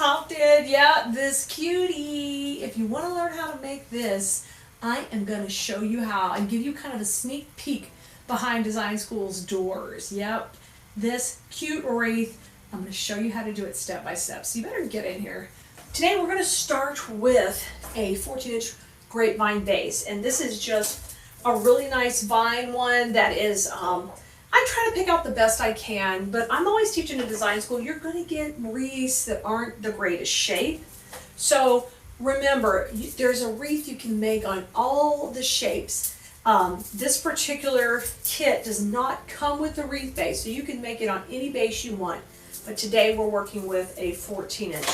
adopted, yeah, this cutie. If you want to learn how to make this, I am going to show you how and give you kind of a sneak peek behind design school's doors. Yep, this cute wreath. I'm going to show you how to do it step by step. So you better get in here. Today we're going to start with a 14-inch grapevine vase, and this is just a really nice vine one that is, I try to pick out the best I can, but I'm always teaching in design school, you're going to get wreaths that aren't the greatest shape. So remember, there's a wreath you can make on all the shapes. This particular kit does not come with the wreath base, so you can make it on any base you want. But today we're working with a 14-inch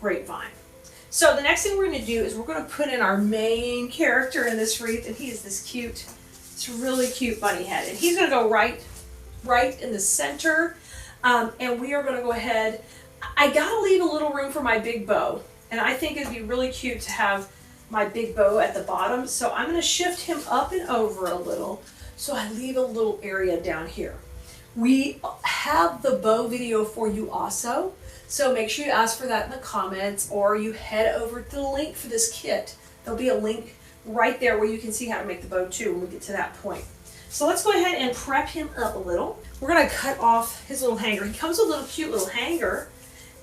grapevine. So the next thing we're going to do is we're going to put in our main character in this wreath, and he is this really cute bunny head, and he's going to go right in the center. And we are going to go ahead. I got to leave a little room for my big bow, and I think it'd be really cute to have my big bow at the bottom. So I'm going to shift him up and over a little, so I leave a little area down here. We have the bow video for you also, so make sure you ask for that in the comments, or you head over to the link for this kit. There'll be a link right there where you can see how to make the bow too when we get to that point. So let's go ahead and prep him up a little. We're going to cut off his little hanger. He comes with a little cute little hanger,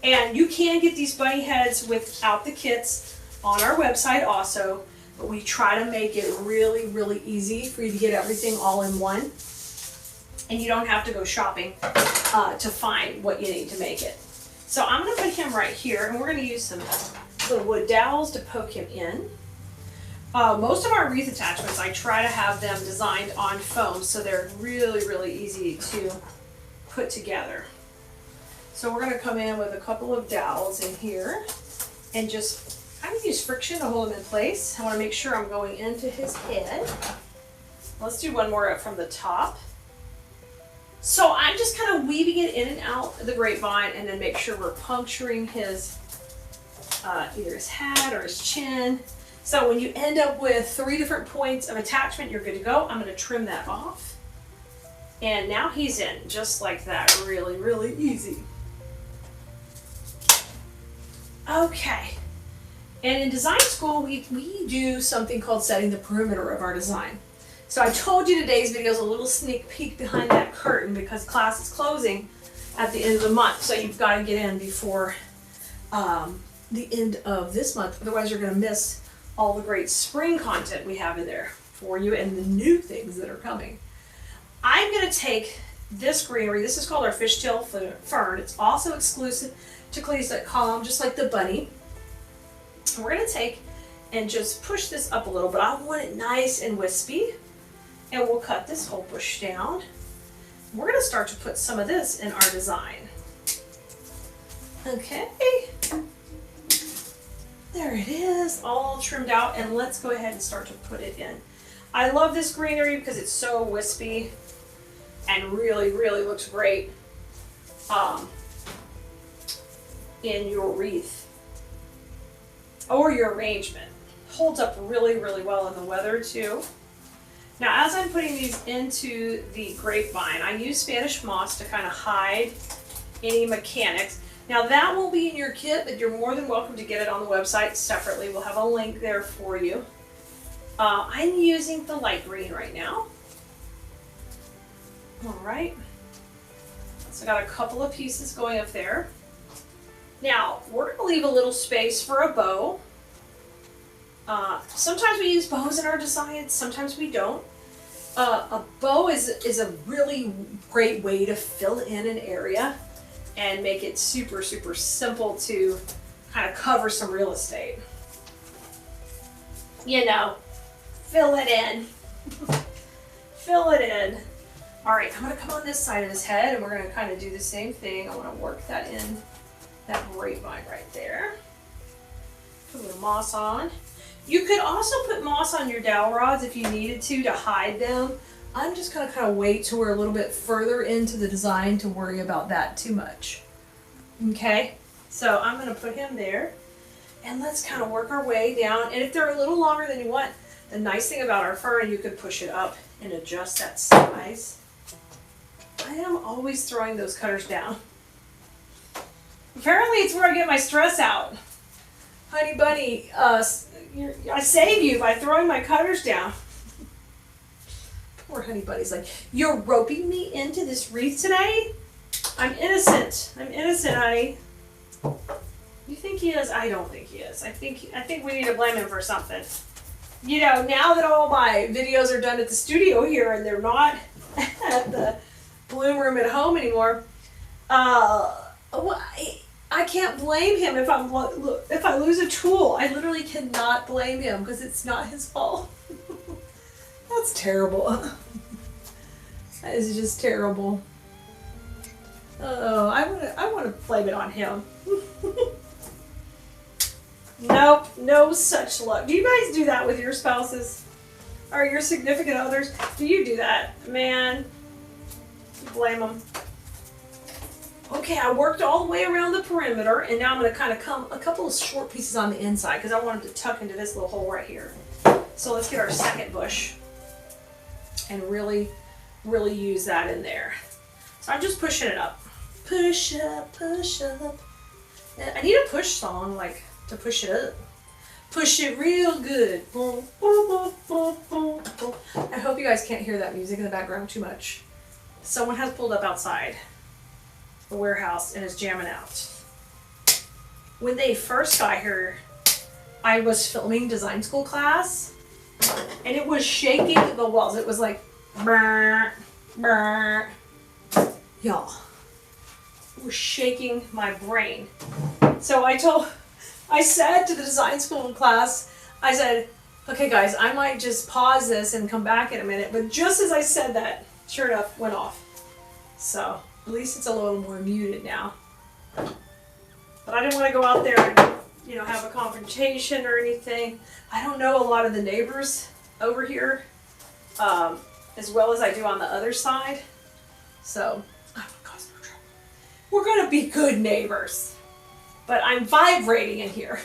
and you can get these bunny heads without the kits on our website also, but we try to make it really, really easy for you to get everything all in one, and you don't have to go shopping to find what you need to make it. So I'm going to put him right here, and we're going to use some little wood dowels to poke him in. Most of our wreath attachments, I try to have them designed on foam, so they're really, really easy to put together. So we're going to come in with a couple of dowels in here and just kind of use friction to hold him in place. I want to make sure I'm going into his head. Let's do one more up from the top. So I'm just kind of weaving it in and out of the grapevine, and then make sure we're puncturing his, either his hat or his chin. So when you end up with 3 different points of attachment, you're good to go. I'm going to trim that off. And now he's in, just like that. Really, really easy. Okay. And in design school, we do something called setting the perimeter of our design. So I told you today's video is a little sneak peek behind that curtain because class is closing at the end of the month. So you've got to get in before the end of this month. Otherwise, you're going to miss all the great spring content we have in there for you and the new things that are coming. I'm going to take this greenery. This is called our fishtail fern. It's also exclusive to Keleas.com, just like the bunny. And we're going to take and just push this up a little, but I want it nice and wispy. And we'll cut this whole bush down. We're going to start to put some of this in our design. Okay. There it is, all trimmed out, and let's go ahead and start to put it in. I love this greenery because it's so wispy and really, really looks great in your wreath or your arrangement. Holds up really, really well in the weather too. Now, as I'm putting these into the grapevine, I use Spanish moss to kind of hide any mechanics. Now that won't be in your kit, but you're more than welcome to get it on the website separately. We'll have a link there for you. I'm using the light green right now. All right. So I got a couple of pieces going up there. Now we're going to leave a little space for a bow. Sometimes we use bows in our designs, sometimes we don't. A bow is a really great way to fill in an area and make it super, super simple to kind of cover some real estate. You know, fill it in. Fill it in. All right, I'm gonna come on this side of his head and we're gonna kind of do the same thing. I wanna work that in, that grapevine right there. Put a little moss on. You could also put moss on your dowel rods if you needed to hide them. I'm just gonna kind of wait till we're a little bit further into the design to worry about that too much. Okay, so I'm gonna put him there and let's kind of work our way down. And if they're a little longer than you want, the nice thing about our fern, you could push it up and adjust that size. I am always throwing those cutters down. Apparently it's where I get my stress out. Honey bunny, I save you by throwing my cutters down. Poor honey bunny's like, you're roping me into this wreath today? I'm innocent, honey. You think he is? I don't think he is. I think we need to blame him for something. You know, now that all my videos are done at the studio here and they're not at the bloom room at home anymore, I can't blame him if I lose a tool. I literally cannot blame him because it's not his fault. That's terrible. That is just terrible. Oh, I want to blame it on him. Nope, no such luck. Do you guys do that with your spouses or your significant others? Do you do that? Man, blame them. Okay, I worked all the way around the perimeter, and now I'm going to kind of come a couple of short pieces on the inside because I want them to tuck into this little hole right here. So let's get our second bush and really, really use that in there. So I'm just pushing it up. Push up, push up. I need a push song, like, to push it up. Push it real good. I hope you guys can't hear that music in the background too much. Someone has pulled up outside the warehouse and is jamming out. When they first got here, I was filming design school class and it was shaking the walls. It was like, brr, brr. Y'all, it was shaking my brain. So I said to the design school class, I said, okay guys, I might just pause this and come back in a minute. But just as I said that, sure enough, went off. So at least it's a little more muted now. But I didn't want to go out there and, you know, have a confrontation or anything. I don't know a lot of the neighbors over here as well as I do on the other side. So I don't cause no trouble. We're going to be good neighbors. But I'm vibrating in here.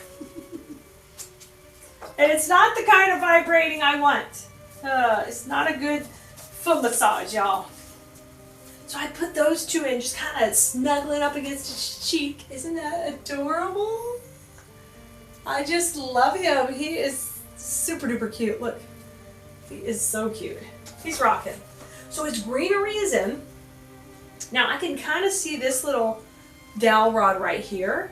And it's not the kind of vibrating I want. It's not a good foot massage, y'all. So I put those two in, just kind of snuggling up against his cheek. Isn't that adorable? I just love him. He is super duper cute. Look, he is so cute. He's rocking. So his greenery is in. Now I can kind of see this little dowel rod right here.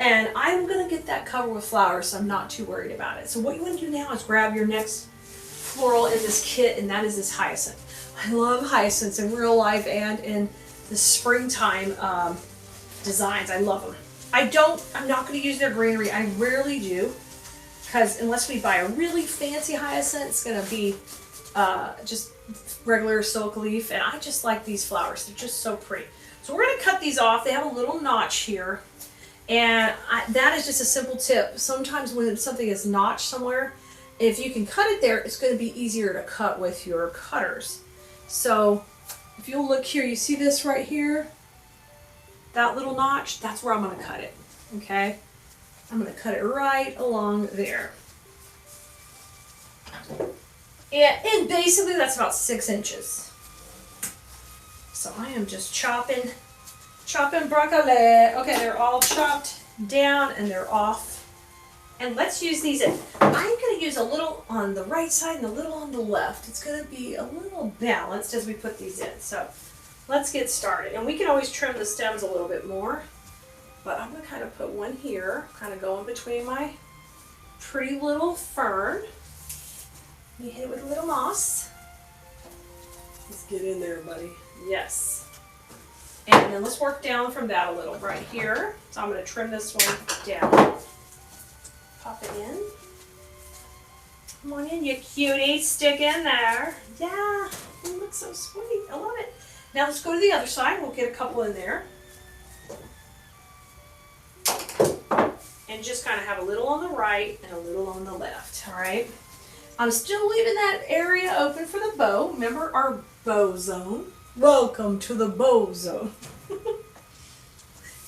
And I'm going to get that covered with flowers, so I'm not too worried about it. So what you want to do now is grab your next floral in this kit, and that is this hyacinth. I love hyacinths in real life and in the springtime designs. I love them. I'm not going to use their greenery. I rarely do, because unless we buy a really fancy hyacinth, it's going to be just regular silk leaf. And I just like these flowers. They're just so pretty. So we're going to cut these off. They have a little notch here. And that is just a simple tip. Sometimes when something is notched somewhere, if you can cut it there, it's going to be easier to cut with your cutters. So if you'll look here, you see this right here? That little notch, that's where I'm going to cut it. Okay? I'm going to cut it right along there. And basically that's about 6 inches. So I am just chopping broccoli. Okay, they're all chopped down and they're off. And let's use these in. I'm going to use a little on the right side and a little on the left. It's going to be a little balanced as we put these in. So let's get started. And we can always trim the stems a little bit more. But I'm going to kind of put one here, kind of go in between my pretty little fern. You hit it with a little moss. Let's get in there, buddy. Yes. And then let's work down from that a little right here. So I'm going to trim this one down. Pop it in. Come on in, you cutie. Stick in there. Yeah, it looks so sweet. I love it. Now let's go to the other side. We'll get a couple in there. And just kind of have a little on the right and a little on the left. All right. I'm still leaving that area open for the bow. Remember our bow zone. Welcome to the bow zone.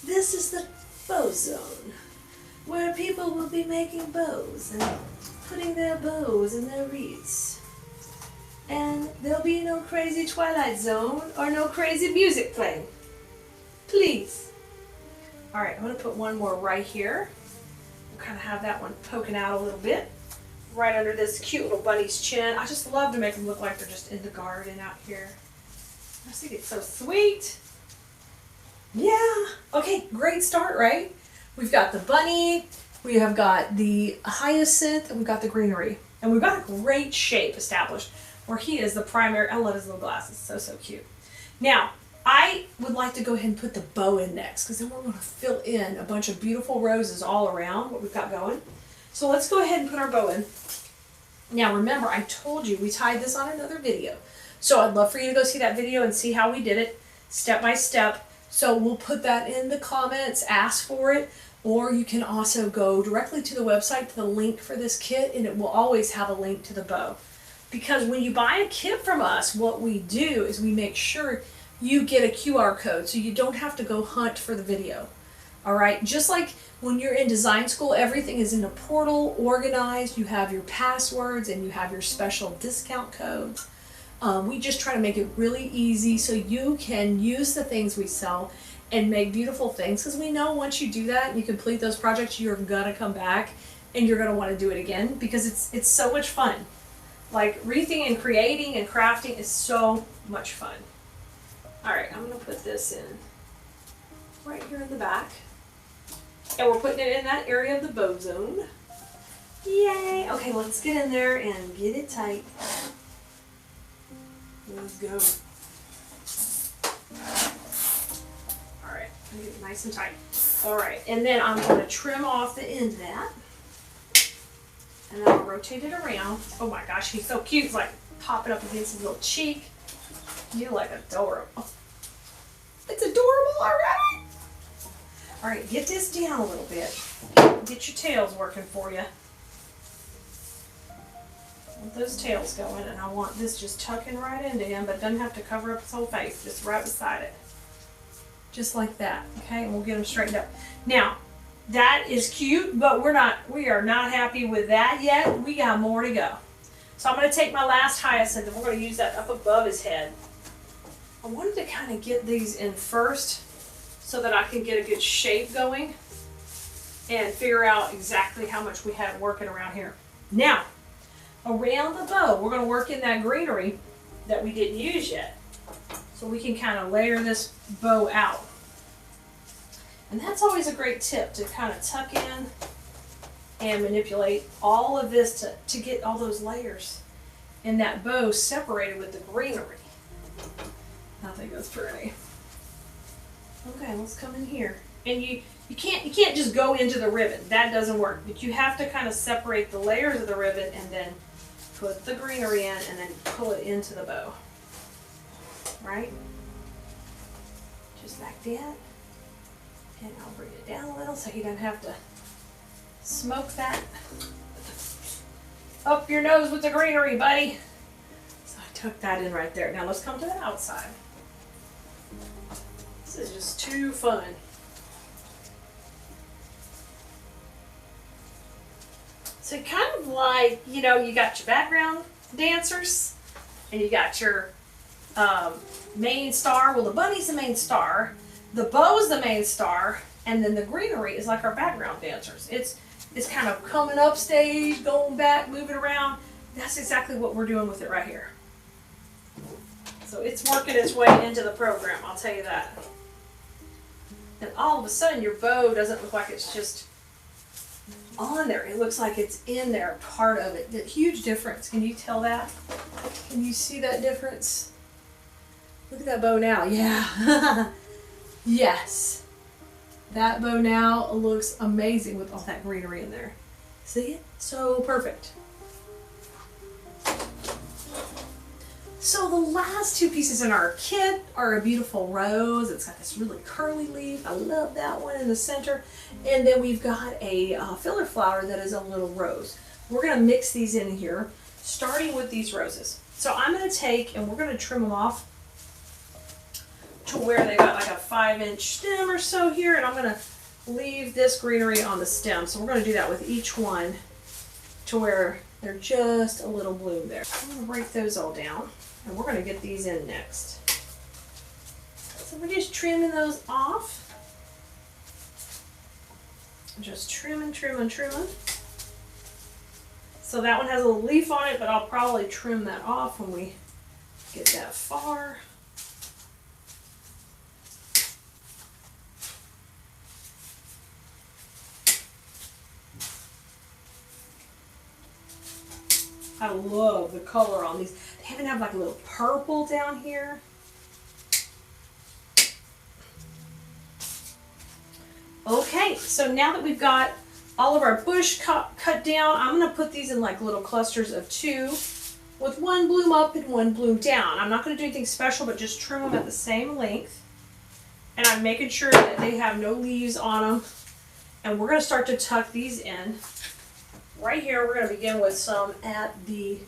This is the bow zone, where people will be making bows and putting their bows in their wreaths. And there'll be no crazy Twilight Zone or no crazy music playing. Please. All right, I'm gonna put one more right here. We'll kind of have that one poking out a little bit, right under this cute little bunny's chin. I just love to make them look like they're just in the garden out here. I just think it's so sweet. Yeah, okay, great start, right? We've got the bunny, we have got the hyacinth, and we've got the greenery. And we've got a great shape established where he is the primary. I love his little glasses, so cute. Now, I would like to go ahead and put the bow in next, because then we're going to fill in a bunch of beautiful roses all around what we've got going. So let's go ahead and put our bow in. Now remember, I told you we tied this on another video. So I'd love for you to go see that video and see how we did it step by step. So we'll put that in the comments, ask for it, or you can also go directly to the website to the link for this kit, and it will always have a link to the bow. Because when you buy a kit from us, what we do is we make sure you get a QR code so you don't have to go hunt for the video. All right, just like when you're in design school, everything is in a portal, organized. You have your passwords and you have your special discount codes. We just try to make it really easy so you can use the things we sell and make beautiful things, because we know once you do that and you complete those projects, you're gonna come back and you're gonna want to do it again, because it's so much fun. Like wreathing and creating and crafting is so much fun. All right, I'm gonna put this in right here in the back. And we're putting it in that area of the bow zone. Yay! Okay, let's get in there and get it tight. Let's go. All right, get it nice and tight. All right, and then I'm going to trim off the end of that. And then I'll rotate it around. Oh my gosh, he's so cute. He's like popping up against his little cheek. You like adorable. It's adorable already. All right, get this down a little bit. Get your tails working for you. Want those tails going, and I want this just tucking right into him, but it doesn't have to cover up his whole face, just right beside it. Just like that, okay? And we'll get him straightened up. Now, that is cute, but we are not happy with that yet. We got more to go. So I'm gonna take my last hyacinth, and we're gonna use that up above his head. I wanted to kind of get these in first so that I can get a good shape going and figure out exactly how much we have working around here. Now, around the bow, we're going to work in that greenery that we didn't use yet. So we can kind of layer this bow out. And that's always a great tip, to kind of tuck in and manipulate all of this to get all those layers in that bow separated with the greenery. I think that's pretty. Okay, let's come in here. And you can't just go into the ribbon. That doesn't work. But you have to kind of separate the layers of the ribbon and then put the greenery in and then pull it into the bow. Right? Just like that. And I'll bring it down a little so he doesn't have to smoke that up your nose with the greenery, buddy. So I tucked that in right there. Now let's come to the outside. This is just too fun. So kind of like, you know, you got your background dancers and you got your main star. Well, the bunny's the main star, the bow's the main star, and then the greenery is like our background dancers. It's kind of coming up stage, going back, moving around. That's exactly what we're doing with it right here. So it's working its way into the program, I'll tell you that. And all of a sudden your bow doesn't look like it's just on there. It looks like it's in there, part of it. The huge difference. Can you tell that? Can you see that difference? Look at that bow now. Yeah. Yes. That bow now looks amazing with all that greenery in there. See it? So perfect. So the last two pieces in our kit are a beautiful rose. It's got this really curly leaf. I love that one in the center. And then we've got a filler flower that is a little rose. We're going to mix these in here, starting with these roses. So I'm going to take, and we're going to trim them off to where they got like a 5-inch stem or so here. And I'm going to leave this greenery on the stem. So we're going to do that with each one to where they're just a little bloom there. I'm going to break those all down. And we're going to get these in next. So we're just trimming those off. Just trimming. So that one has a little leaf on it, but I'll probably trim that off when we get that far. I love the color on these. They even have like a little purple down here. Okay, so now that we've got all of our bush cut down, I'm going to put these in like little clusters of 2 with one bloom up and one bloom down. I'm not going to do anything special, but just trim them at the same length. And I'm making sure that they have no leaves on them. And we're going to start to tuck these in. Right here, we're going to begin with some at the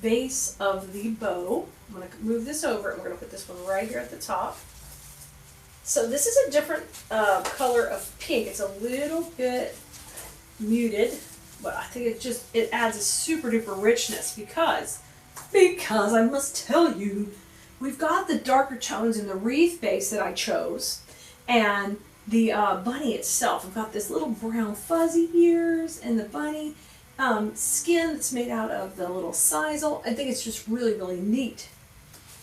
base of the bow. I'm going to move this over and we're going to put this one right here at the top. So this is a different color of pink. It's a little bit muted, but I think it adds a super duper richness because I must tell you, we've got the darker tones in the wreath base that I chose, and the bunny itself. I've got this little brown fuzzy ears and the bunny skin that's made out of the little sisal. I think it's just really, really neat.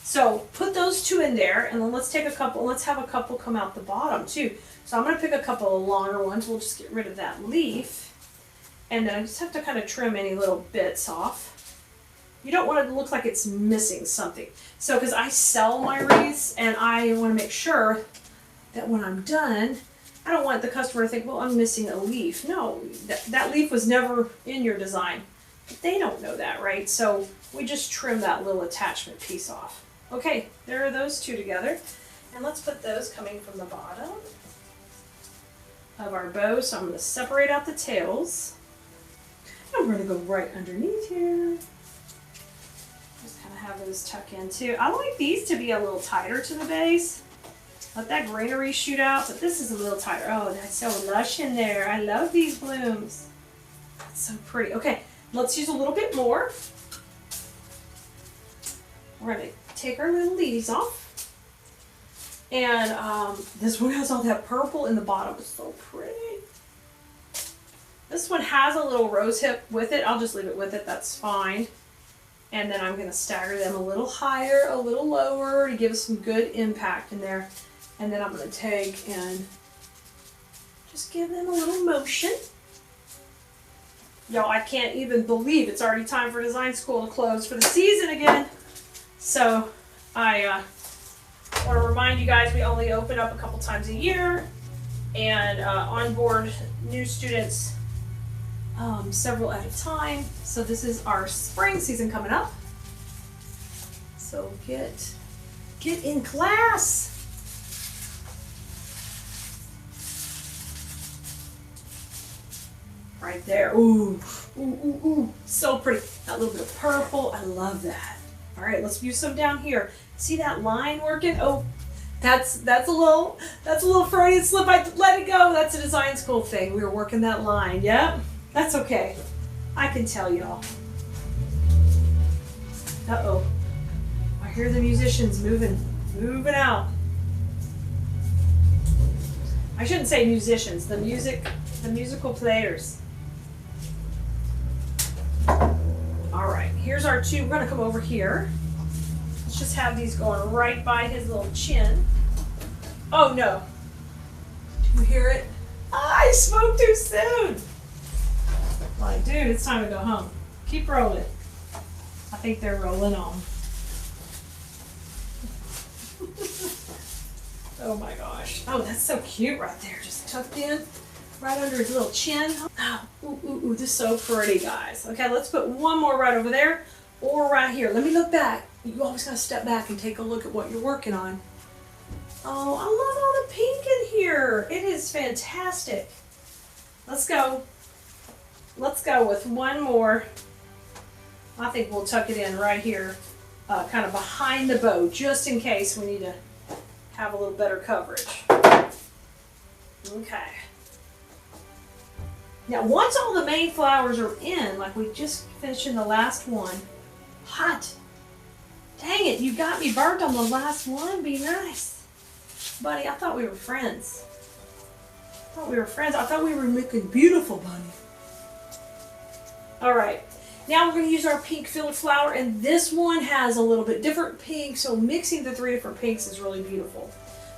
So put those 2 in there, and then let's have a couple come out the bottom too. So I'm going to pick a couple of longer ones. We'll just get rid of that leaf. And then I just have to kind of trim any little bits off. You don't want it to look like it's missing something. So, because I sell my wreaths, and I want to make sure that when I'm done, I don't want the customer to think, well, I'm missing a leaf. No, that leaf was never in your design. But they don't know that, right? So we just trim that little attachment piece off. Okay, there are those 2 together. And let's put those coming from the bottom of our bow. So I'm going to separate out the tails. I'm going to go right underneath here. Just kind of have those tuck in too. I like these to be a little tighter to the base. Let that greenery shoot out, but this is a little tighter. Oh, that's so lush in there. I love these blooms. That's so pretty. Okay, let's use a little bit more. We're going to take our little leaves off. And this one has all that purple in the bottom. It's so pretty. This one has a little rose hip with it. I'll just leave it with it. That's fine. And then I'm going to stagger them a little higher, a little lower to give us some good impact in there. And then I'm going to take and just give them a little motion. Y'all, I can't even believe it's already time for design school to close for the season again. So I want to remind you guys we only open up a couple times a year and onboard new students several at a time. So this is our spring season coming up. So get in class. Right there. Ooh, ooh, ooh, ooh. So pretty. That little bit of purple. I love that. All right, let's use some down here. See that line working? Oh, that's a little Freudian slip. I let it go. That's a design school thing. We were working that line. Yep. That's okay. I can tell y'all. Uh-oh. I hear the musicians moving out. I shouldn't say musicians, the musical players. All right, here's our 2. We're gonna come over here. Let's just have these going right by his little chin. Oh no. Do you hear it? I spoke too soon. Like, dude, it's time to go home. Keep rolling. I think they're rolling on. Oh my gosh. Oh, that's so cute right there. Just tucked in right under his little chin. Oh, ooh, ooh, ooh, this is so pretty, guys. Okay, let's put one more right over there or right here. Let me look back. You always gotta step back and take a look at what you're working on. Oh, I love all the pink in here. It is fantastic. Let's go. Let's go with one more. I think we'll tuck it in right here, kind of behind the bow, just in case we need to have a little better coverage. Okay. Now, once all the main flowers are in, like we just finished in the last one, hot. Dang it, you got me burnt on the last one. Be nice. Buddy, I thought we were friends. I thought we were friends. I thought we were making beautiful, bunny. All right. Now we're going to use our pink filled flower, and this one has a little bit different pink, so mixing the 3 different pinks is really beautiful.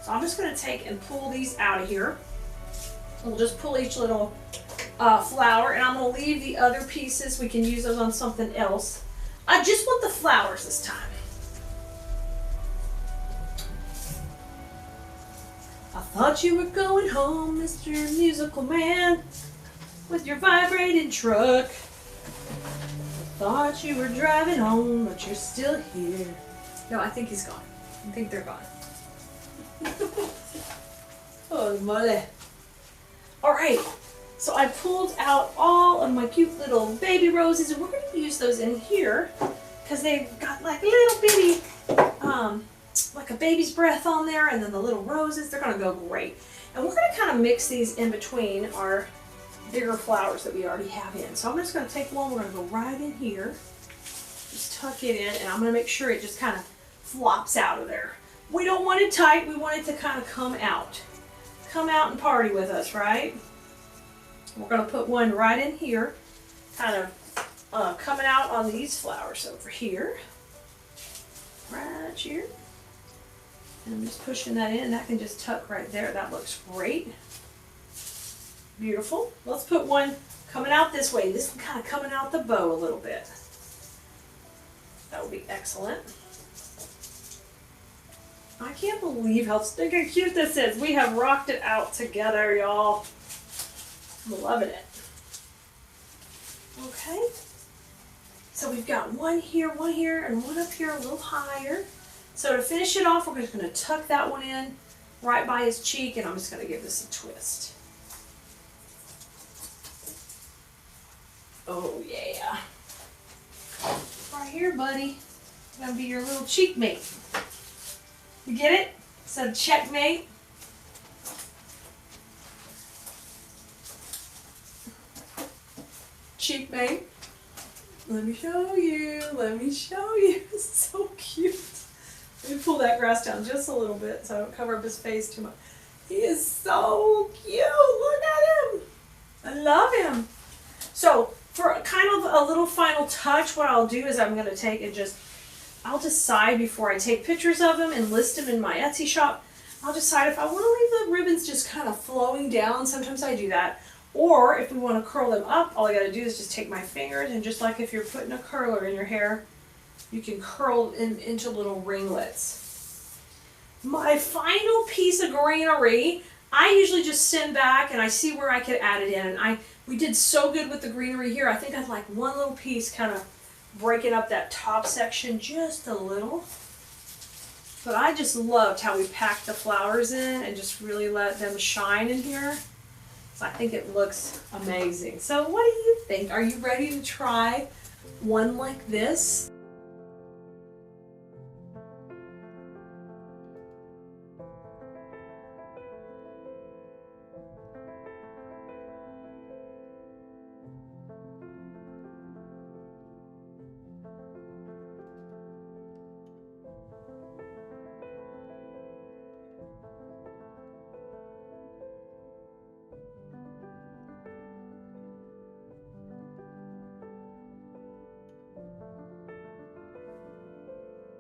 So I'm just going to take and pull these out of here. We'll just pull each little flower, and I'm going to leave the other pieces. We can use those on something else. I just want the flowers this time. I thought you were going home, Mr. Musical Man, with your vibrating truck. Thought you were driving home, but you're still here. No, I think he's gone. I think they're gone. Oh, mother. All right, so I pulled out all of my cute little baby roses, and we're going to use those in here because they've got like little bitty, like a baby's breath on there, and then the little roses, they're going to go great. And we're going to kind of mix these in between our bigger flowers that we already have in. So I'm just going to take one, we're going to go right in here, just tuck it in, and I'm going to make sure it just kind of flops out of there. We don't want it tight, we want it to kind of come out and party with us, right? We're going to put one right in here, kind of coming out on these flowers over here, right here, and I'm just pushing that in, and that can just tuck right there. That looks great. Beautiful. Let's put one coming out this way. This one kind of coming out the bow a little bit. That would be excellent. I can't believe how stinking cute this is. We have rocked it out together, y'all. I'm loving it. Okay. So we've got one here, and one up here a little higher. So to finish it off, we're just going to tuck that one in right by his cheek, and I'm just going to give this a twist. Oh yeah. Right here, buddy. It's gonna be your little cheek mate. You get it? So checkmate. Cheek mate. Let me show you. Let me show you. It's so cute. Let me pull that grass down just a little bit so I don't cover up his face too much. He is so cute. Look at him. I love him. So for kind of a little final touch, what I'll do is I'm going to take and I'll decide before I take pictures of him and list him in my Etsy shop. I'll decide if I want to leave the ribbons just kind of flowing down. Sometimes I do that. Or if we want to curl them up, all I got to do is just take my fingers and just like if you're putting a curler in your hair, you can curl them into little ringlets. My final piece of greenery, I usually just send back and I see where I could add it in. And we did so good with the greenery here. I think I'd like one little piece kind of breaking up that top section just a little. But I just loved how we packed the flowers in and just really let them shine in here. So I think it looks amazing. So what do you think? Are you ready to try one like this?